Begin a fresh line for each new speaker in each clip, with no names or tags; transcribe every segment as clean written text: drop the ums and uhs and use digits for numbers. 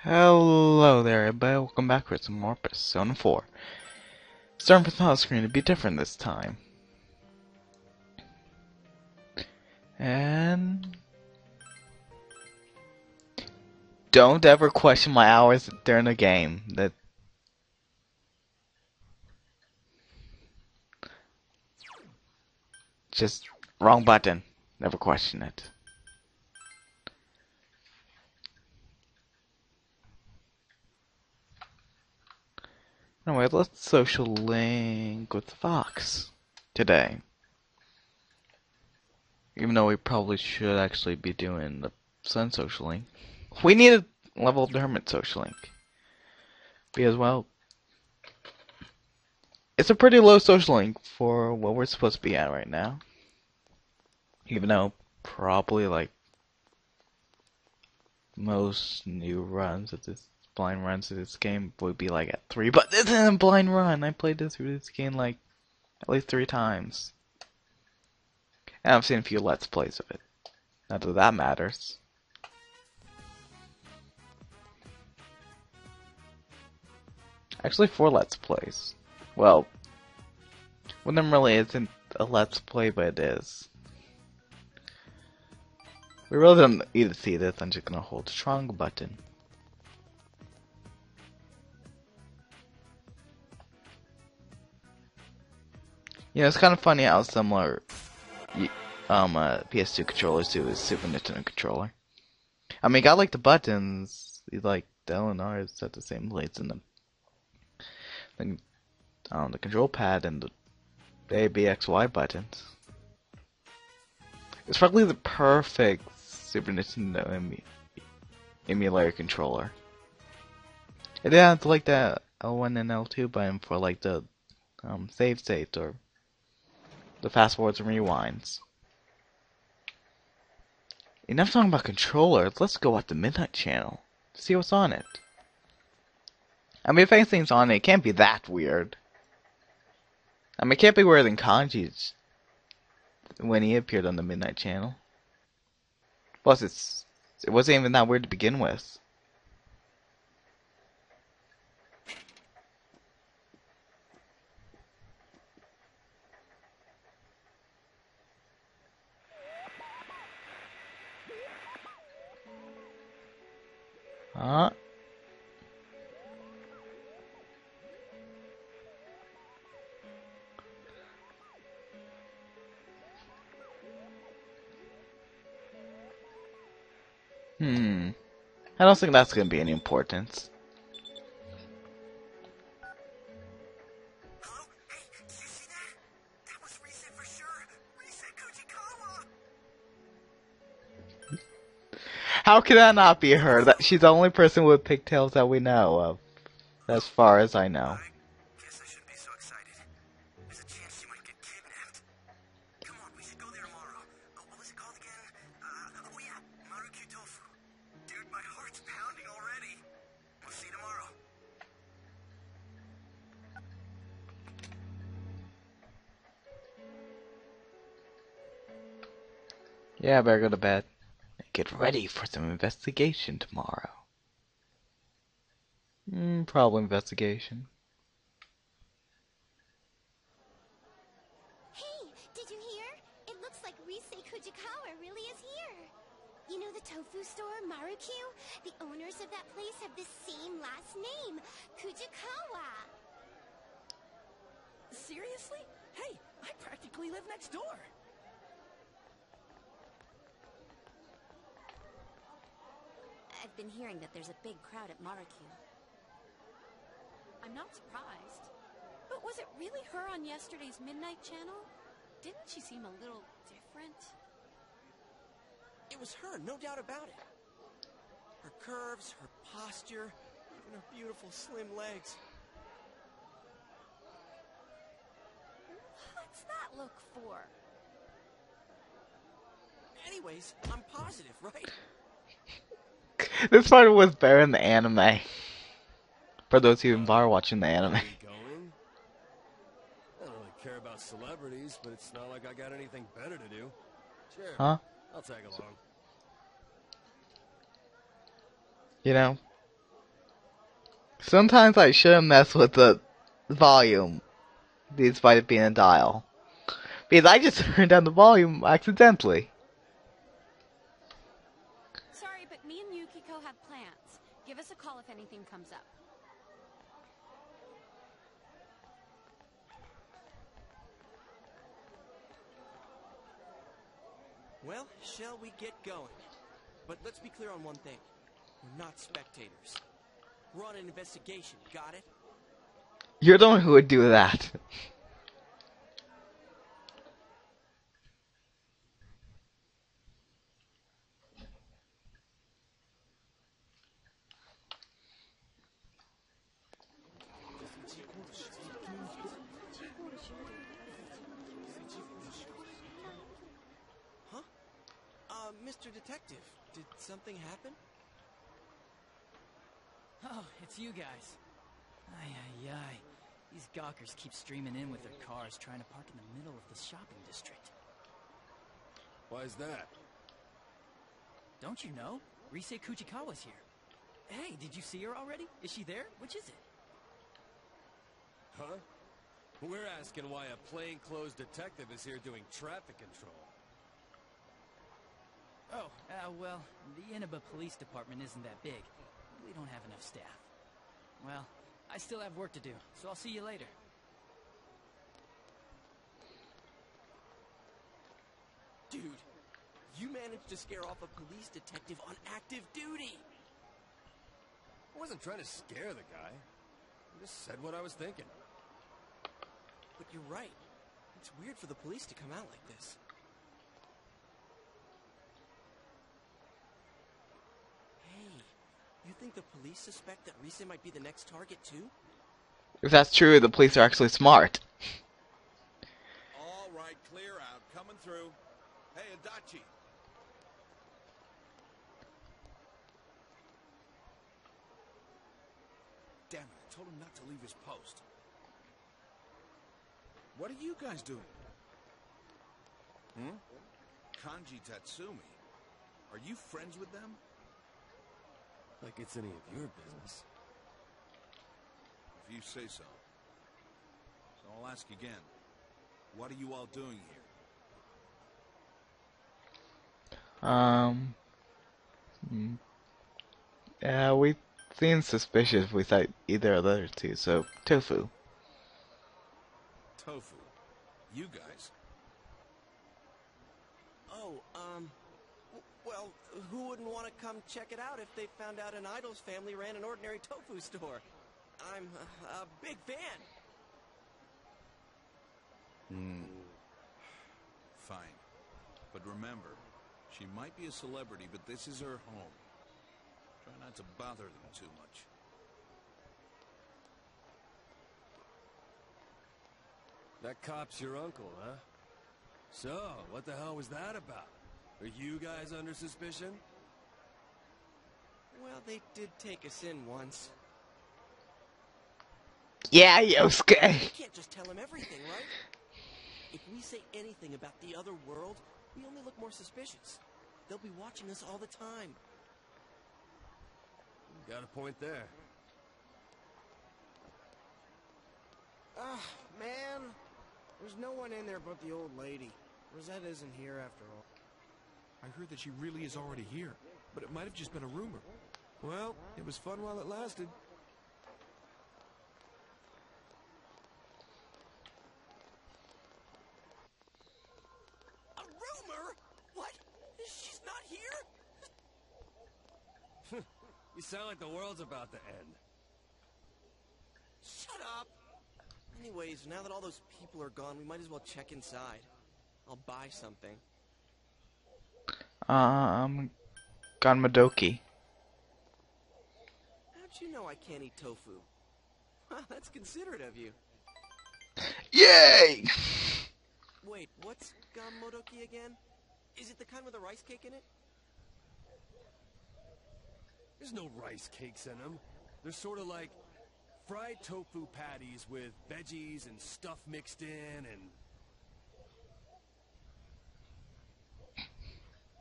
Hello there, everybody. Welcome back for some more Persona 4. Starting from the screen to be different this time. And don't ever question my hours during the game. That just wrong button. Never question it. Anyway, let's social link with Fox today. Even though we probably should actually be doing the Sun social link. We need a level of the Hermit social link. Because, well, it's a pretty low social link for what we're supposed to be at right now. Even though probably like most new runs of this blind runs of this game would be like at 3, but this isn't a blind run. I played this game like at least 3 times. And I've seen a few Let's Plays of it. Not that that matters. Actually 4 Let's Plays. Well, one of them really isn't a Let's Play, but it is. We really don't need to see this. I'm just gonna hold the strong button. Yeah, it's kind of funny how similar PS2 controllers do a Super Nintendo controller. I mean, got like the buttons, like the LNR is at the same place in the control pad and the A, B, X, Y buttons. It's probably the perfect Super Nintendo emulator controller. It didn't have like the L1 and L2 button for like the save states or the fast forwards and rewinds. Enough talking about controllers, let's go at the Midnight Channel to see what's on it. I mean, if anything's on it, it can't be that weird. I mean, it can't be weirder than Kanji's when he appeared on the Midnight Channel. Plus, it wasn't even that weird to begin with. Huh? I don't think that's gonna be any importance.
Hello? Hey, did you see that? That was Rise for sure. Rise Kujikawa.
How can that not be her? That she's the only person with pigtails that we know of, as far as I know.
I guess I shouldn't be so excited. There's a chance she might get kidnapped. Come on, we should go there tomorrow. What was it called again? Oh yeah, TOFU. Dude, my heart's pounding already. We'll see you tomorrow.
Yeah, I better go to bed. Get ready for some investigation tomorrow. Probably investigation.
Hey, did you hear? It looks like Rise Kujikawa really is here. You know the tofu store, Marukyu? The owners of that place have the same last name, Kujikawa.
Seriously? Hey, I practically live next door.
I've been hearing that there's a big crowd at Marukyu.
I'm not surprised. But was it really her on yesterday's Midnight Channel? Didn't she seem a little different?
It was her, no doubt about it. Her curves, her posture, even her beautiful slim legs.
What's that look for?
Anyways, I'm positive, right?
This part was better in the anime. For those who even bother watching the anime.
Going? I don't really care about celebrities, but it's not like I got anything better to do. Sure.
Huh?
I'll tag along.
You know, Sometimes I shouldn't mess with the volume, despite it being a dial. Because I just turned down the volume accidentally.
Sorry, but me and Yukiko have plans. Give us a call if anything comes up.
Well, shall we get going? But let's be clear on one thing. We're not spectators. We're on an investigation, got it?
You're the one who would do that.
Huh? Mr. Detective, did something happen?
Oh, it's you guys. Ay, ay, ay. These gawkers keep streaming in with their cars trying to park in the middle of the shopping district.
Why is that?
Don't you know? Rise Kujikawa's here. Hey, did you see her already? Is she there? Which is it?
Huh? We're asking why a plainclothes detective is here doing traffic control.
Oh, well, the Inaba Police Department isn't that big. We don't have enough staff. Well, I still have work to do, so I'll see you later.
Dude, you managed to scare off a police detective on active duty!
I wasn't trying to scare the guy. I just said what I was thinking.
But you're right. It's weird for the police to come out like this. Hey, you think the police suspect that Rise might be the next target too?
If that's true, the police are actually smart.
All right, clear out. Coming through. Hey, Adachi. Damn it, I told him not to leave his post. What are you guys doing? Hmm? Kanji Tatsumi. Are you friends with them?
Like it's any of your business.
If you say so. So I'll ask again. What are you all doing here?
Yeah, we seem suspicious if we cite either of the other two, so TOFU.
Tofu. You guys.
Oh, well, who wouldn't want to come check it out if they found out an idol's family ran an ordinary tofu store? I'm a big fan.
Fine. But remember, she might be a celebrity, but this is her home. Try not to bother them too much.
That cop's your uncle, huh? So, what the hell was that about? Are you guys under suspicion?
Well, they did take us in once.
Yeah, Yosuke!
We can't just tell him everything, right? If we say anything about the other world, we only look more suspicious. They'll be watching us all the time.
Got a point there.
Man. There's no one in there but the old lady. Rosette isn't here after all.
I heard that she really is already here, but it might have just been a rumor. Well, it was fun while it lasted.
A rumor? What? She's not here?
You sound like the world's about to end.
Shut up! Anyways, now that all those people are gone, we might as well check inside. I'll buy something.
Ganmadoki.
How'd you know I can't eat tofu? That's considerate of you.
Yay!
Wait, what's ganmodoki again? Is it the kind with a rice cake in it?
There's no rice cakes in them. They're sort of like fried tofu patties with veggies and stuff mixed in and...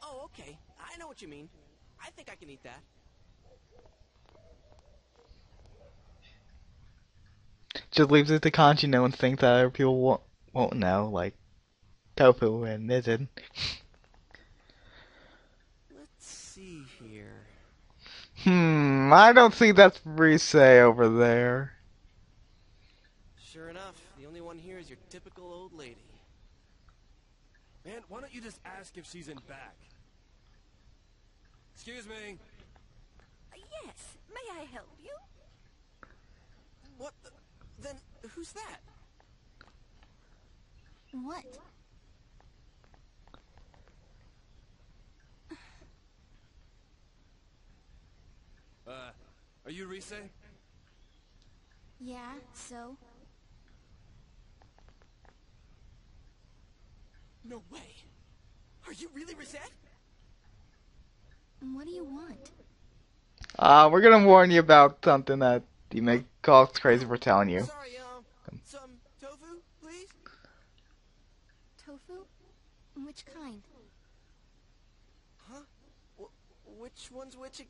Oh, okay. I know what you mean. I think I can eat that.
Just leaves it to Kanji know and think that other people won't know, like Tofu admitted.
Let's see here.
I don't think that's Rise over there.
Sure enough, the only one here is your typical old lady.
Man, why don't you just ask if she's in back? Excuse me.
Yes, may I help you?
What the... Then, who's that?
What?
Are you Rise?
Yeah, so?
No way. Are you really Rosette?
What do you want?
We're gonna warn you about something that you may call us crazy for telling you.
Sorry, some tofu, please?
Tofu? Which kind?
Huh? Which one's which?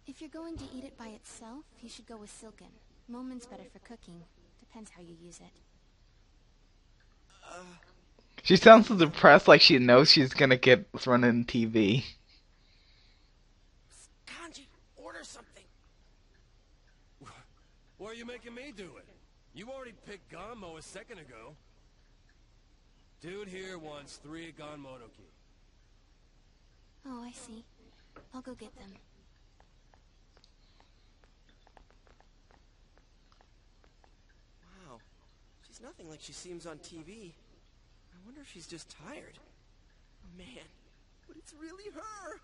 If you're going to eat it by itself, you should go with silken. Momen's better for cooking. Depends how you use it.
She sounds so depressed, like she knows she's gonna get thrown in TV.
Kanji, order something.
Why are you making me do it? You already picked Ganmo a second ago. Dude here wants 3 Ganmodoki.
Oh, I see. I'll go get them.
Wow. She's nothing like she seems on TV. I wonder if she's just tired. Man, but it's really her.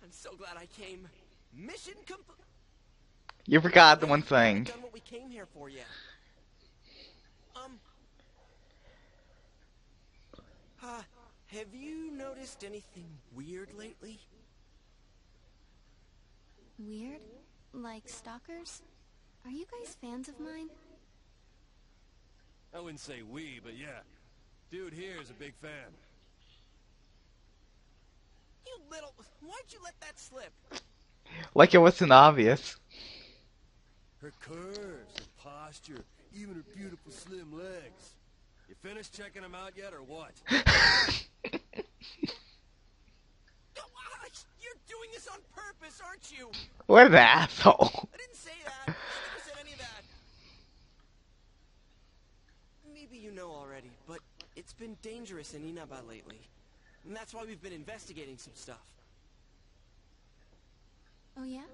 I'm so glad I came. Mission complete.
You forgot the one
We haven't
thing.
done what we came here for yet. Have you noticed anything weird lately?
Weird? Like stalkers? Are you guys fans of mine?
I wouldn't say we, but yeah. Dude here is a big fan.
You little... Why'd you let that slip?
Like it wasn't obvious.
Her curves, her posture, even her beautiful slim legs. You finished checking them out yet, or what?
You're doing this on purpose, aren't you?
What an asshole.
I didn't say that. I never said any of that. Maybe you know already, but it's been dangerous in Inaba lately. And that's why we've been investigating some stuff.
Oh yeah?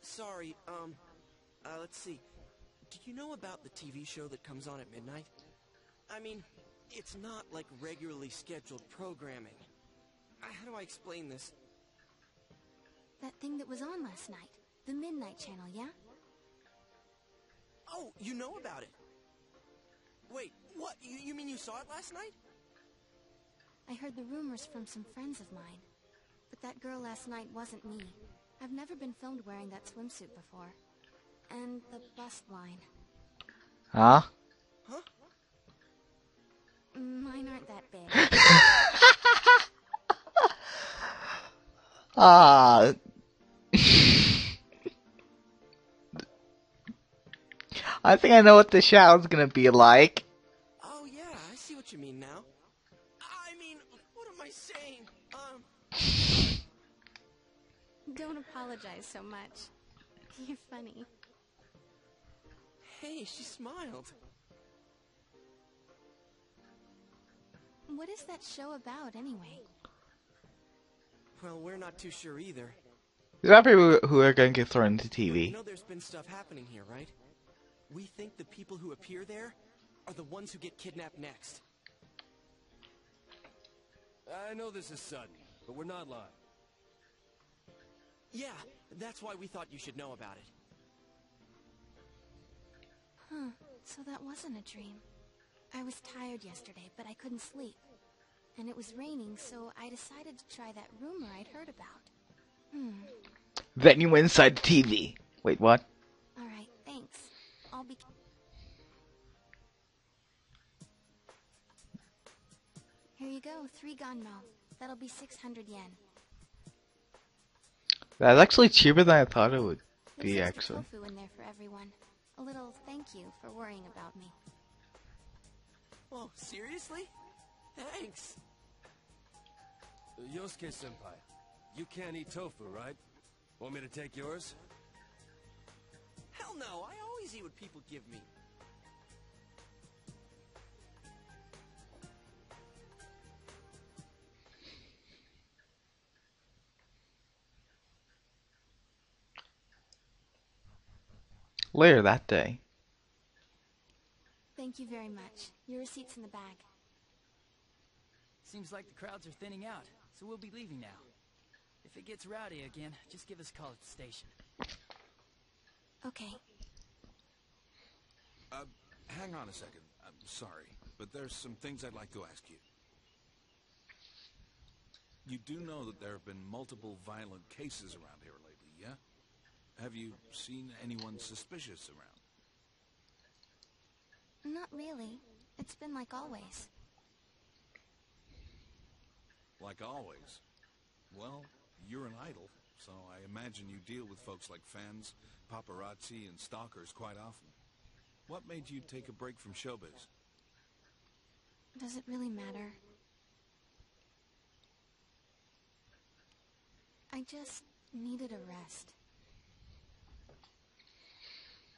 Sorry, let's see. Do you know about the TV show that comes on at midnight? I mean, it's not like regularly scheduled programming. How do I explain this?
That thing that was on last night. The Midnight Channel, yeah?
Oh, you know about it. Wait, what? You mean you saw it last night?
I heard the rumors from some friends of mine. But that girl last night wasn't me. I've never been filmed wearing that swimsuit before. And the bust line.
Huh?
Huh?
Mine aren't that big.
I think I know what the shadow's gonna be like.
Oh yeah, I see what you mean now. I mean, what am I saying?
Don't apologize so much. You're funny.
Hey, she smiled.
What is that show about, anyway?
Well, we're not too sure either.
There's not people who are gonna get thrown into
You
TV.
know there's been stuff happening here, right? We think the people who appear there are the ones who get kidnapped next.
I know this is sudden, but we're not lying.
Yeah, that's why we thought you should know about it.
Huh, so that wasn't a dream. I was tired yesterday, but I couldn't sleep. And it was raining, so I decided to try that rumor I'd heard about.
Then you went inside the TV. Wait, what?
Alright, thanks. I'll be... Here you go, 3 Ganmo. That'll be 600 yen.
That's actually cheaper than I thought it would
There's
be
extra
actually.
tofu in there for everyone. A little thank you for worrying about me.
Oh, seriously? Thanks.
Yosuke-senpai, you can't eat tofu, right? Want me to take yours?
Hell no, I always eat what people give me.
Later that day.
Thank you very much. Your receipt's in the bag.
Seems like the crowds are thinning out, so we'll be leaving now. If it gets rowdy again, just give us a call at the station.
Okay.
Hang on a second. I'm sorry, but there's some things I'd like to ask you. You do know that there have been multiple violent cases around here lately, yeah? Have you seen anyone suspicious around?
Not really. It's been like always.
Like always. Well, you're an idol, so I imagine you deal with folks like fans, paparazzi, and stalkers quite often. What made you take a break from showbiz?
Does it really matter? I just needed a rest.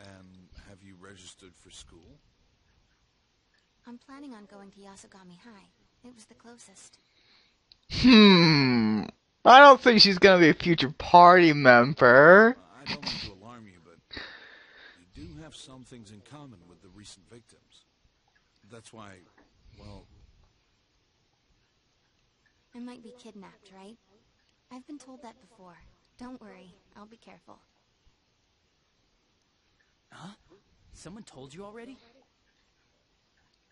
And have you registered for school?
I'm planning on going to Yasogami High. It was the closest.
I don't think she's gonna be a future party member.
I don't mean to alarm you, but you do have some things in common with the recent victims. That's why, well...
I might be kidnapped, right? I've been told that before. Don't worry, I'll be careful.
Huh? Someone told you already?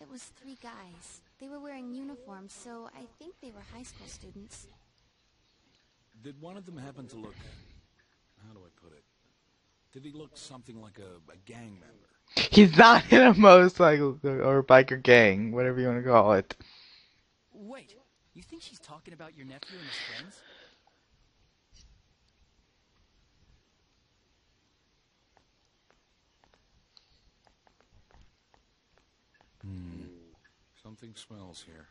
It was 3 guys. They were wearing uniforms, so I think they were high school students.
Did one of them happen to look... How do I put it? Did he look something like a gang member?
He's not in a motorcycle or biker gang, whatever you want to call it.
Wait, you think she's talking about your nephew and his friends?
Something smells here.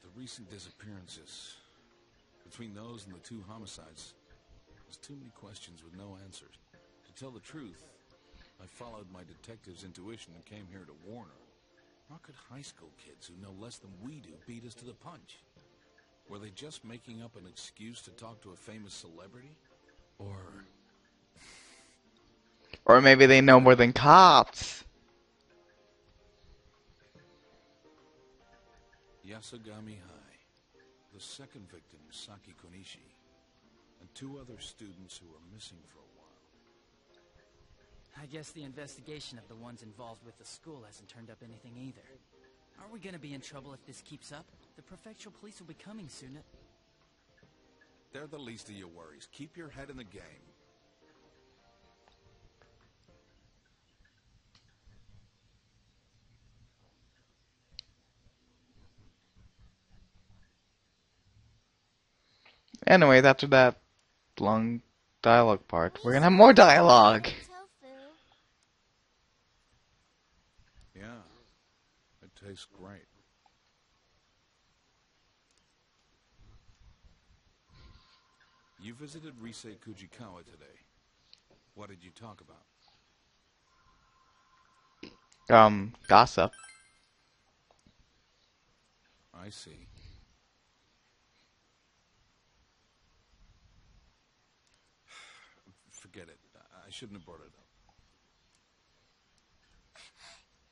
The recent disappearances. Between those and the 2 homicides, there's too many questions with no answers. To tell the truth, I followed my detective's intuition and came here to warn her. How could high school kids who know less than we do beat us to the punch? Were they just making up an excuse to talk to a famous celebrity?
Or maybe they know more than cops.
Yasogami High. The second victim, Saki Konishi, and 2 other students who are missing for a while.
I guess the investigation of the ones involved with the school hasn't turned up anything either. Aren't we gonna be in trouble if this keeps up? The prefectural police will be coming soon.
They're the least of your worries. Keep your head in the game.
Anyways, after that long dialogue part, we're gonna have more dialogue.
Tofu.
Yeah, it tastes great. You visited Risei Kujikawa today. What did you talk about?
Gossip.
I see. Forget it. I shouldn't have brought it up.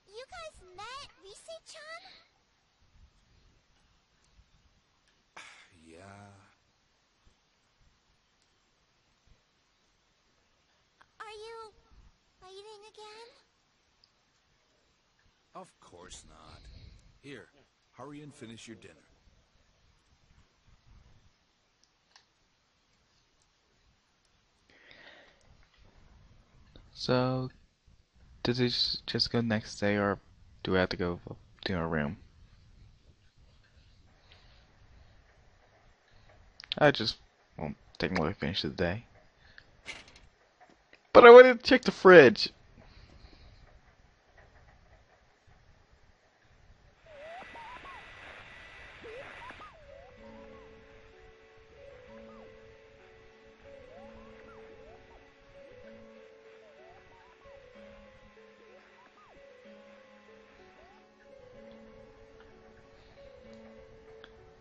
You guys met Risei-chan?
Yeah.
Are you fighting again?
Of course not. Here, hurry and finish your dinner.
So, does it just go next day, or do we have to go to our room? I just won't technically finish the day. But I wanted to check the fridge.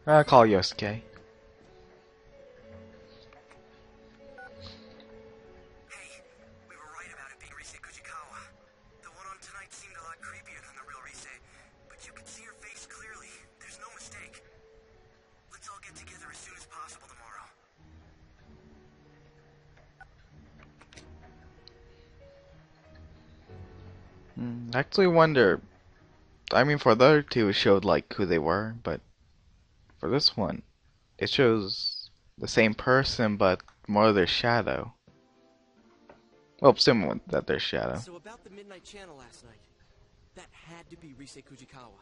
I'll call Yosuke.
Hey, we were right about it being Rise Kujikawa. The one on tonight seemed a lot creepier than the real Rise, but you could see her face clearly. There's no mistake. Let's all get together as soon as possible tomorrow.
I actually wonder. I mean, for the other two, it showed like who they were, but for this one, it shows the same person, but more of their shadow. Well, assuming that their shadow.
So about the Midnight Channel last night. That had to be Rise Kujikawa.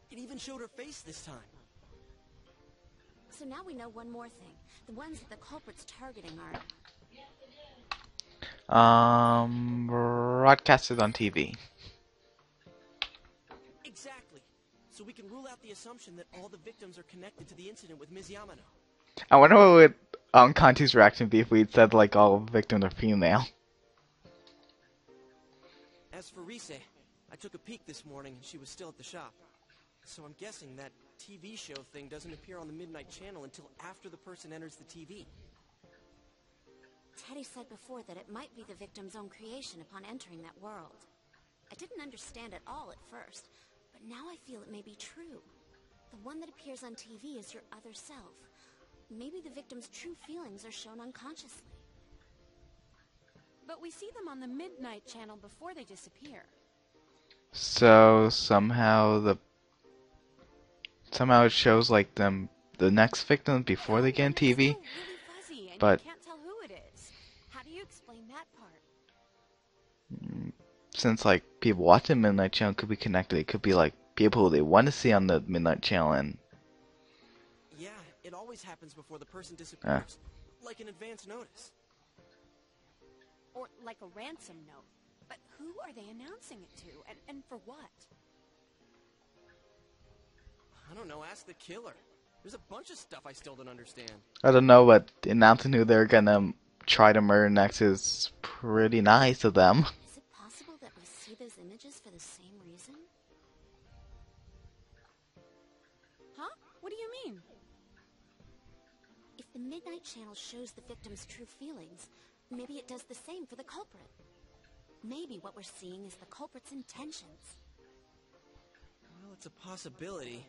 It even showed her face this time.
So now we know one more thing. The ones that the culprit's targeting are...
Broadcasted on TV.
Exactly. So we can rule out the assumption that all the victims are connected to the incident with Ms. Yamano.
I wonder what would Kanti's reaction be if we'd said like all victims are female.
As for Rise, I took a peek this morning and she was still at the shop. So I'm guessing that TV show thing doesn't appear on the Midnight Channel until after the person enters the TV.
Teddy said before that it might be the victim's own creation upon entering that world. I didn't understand it all at first, but now I feel it may be true. The one that appears on TV is your other self. Maybe the victim's true feelings are shown unconsciously.
But we see them on the Midnight Channel before they disappear.
So somehow it shows like them the next victim before they get on TV.
Really fuzzy, and
But
you can't tell who it is. How do you explain that part?
Since like people watching Midnight Channel could be connected, it could be like people who they want to see on the Midnight Channel and
Yeah, it always happens before the person disappears. Like an advance notice.
Or like a ransom note. But who are they announcing it to, and for what?
I don't know, ask the killer. There's a bunch of stuff I still don't understand.
I don't know, but announcing who they're gonna try to murder next is pretty nice of them.
Is it possible that we see those images for the same reason?
Huh? What do you mean?
If the Midnight Channel shows the victim's true feelings, maybe it does the same for the culprit. Maybe what we're seeing is the culprit's intentions.
Well, it's a possibility.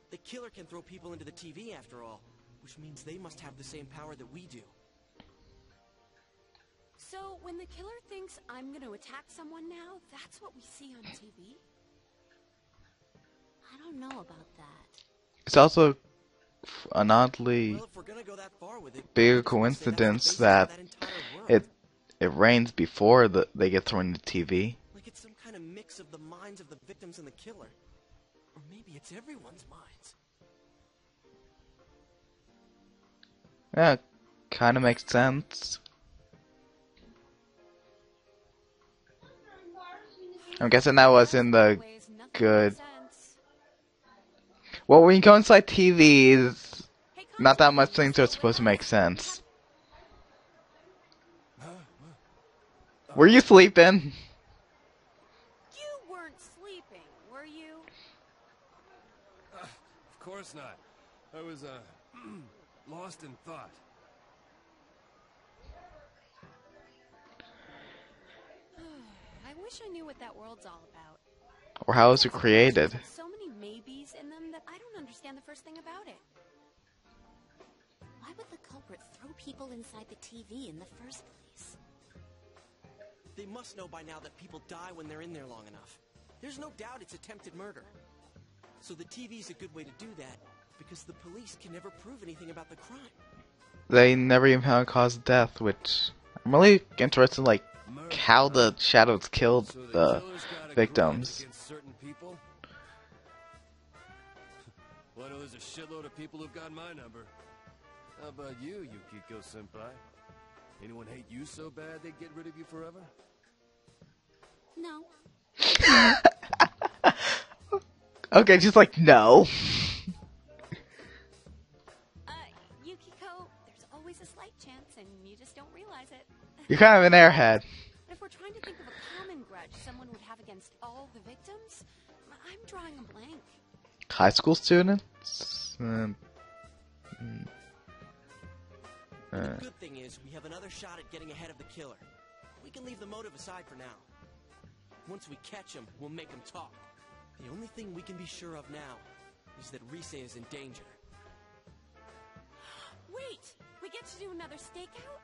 The killer can throw people into the TV after all, which means they must have the same power that we do.
So, when the killer thinks I'm gonna attack someone now, that's what we see on TV?
I don't know about that.
It's also an oddly
Well, if we're gonna go that far with it,
bigger
I guess we could say
coincidence
that's the
that
basis of that entire world.
it rains before they get thrown into TV.
Like it's some kind of mix of the minds of the victims and the killer. Or maybe it's everyone's minds.
Yeah, kind of makes sense. I'm guessing that was in the
Ways nothing
good.
makes sense.
Well, when you go inside TVs,
Hey,
not that
Constable,
much things
you
are
still
supposed to
with
make
us?
sense. Were you sleeping?
You weren't sleeping, were you?
Of course not. I was, lost in thought.
I wish I knew what that world's all about.
Or how was it created?
There's so many maybes in them that I don't understand the first thing about it.
Why would the culprit throw people inside the TV in the first place?
They must know by now that people die when they're in there long enough. There's no doubt it's attempted murder. So the TV's a good way to do that, because the police can never prove anything about the crime.
They never even found a cause of death, which I'm really interested in, like how the shadows killed
So the
the
killer's got a
victims.
grudge against certain people? Well, I know there's a shitload of people who've got my number. How about you, Yukiko-senpai? Anyone hate you so bad they'd get rid of you forever?
No.
Okay, just like, no.
Yukiko, there's always a slight chance and you just don't realize it.
You're kind of an airhead.
But if we're trying to think of a common grudge someone would have against all the victims, I'm drawing a blank.
High school students?
The good thing is, we have another shot at getting ahead of the killer. We can leave the motive aside for now. Once we catch him, we'll make him talk. The only thing we can be sure of now is that Rise is in danger.
Wait! We get to do another stakeout?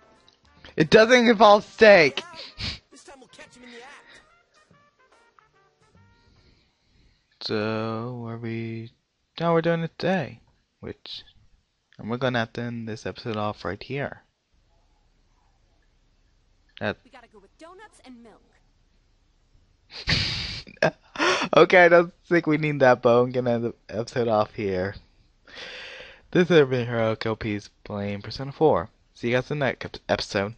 It doesn't involve steak.
This time we'll catch him in the act.
So, are we... No, we're doing it today. And we're gonna have to end this episode off right here.
We gotta go with donuts and milk.
Okay, I don't think we need that, but I'm gonna end the episode off here. This has been HeroicLPs playing Persona 4. See you guys in the next episode.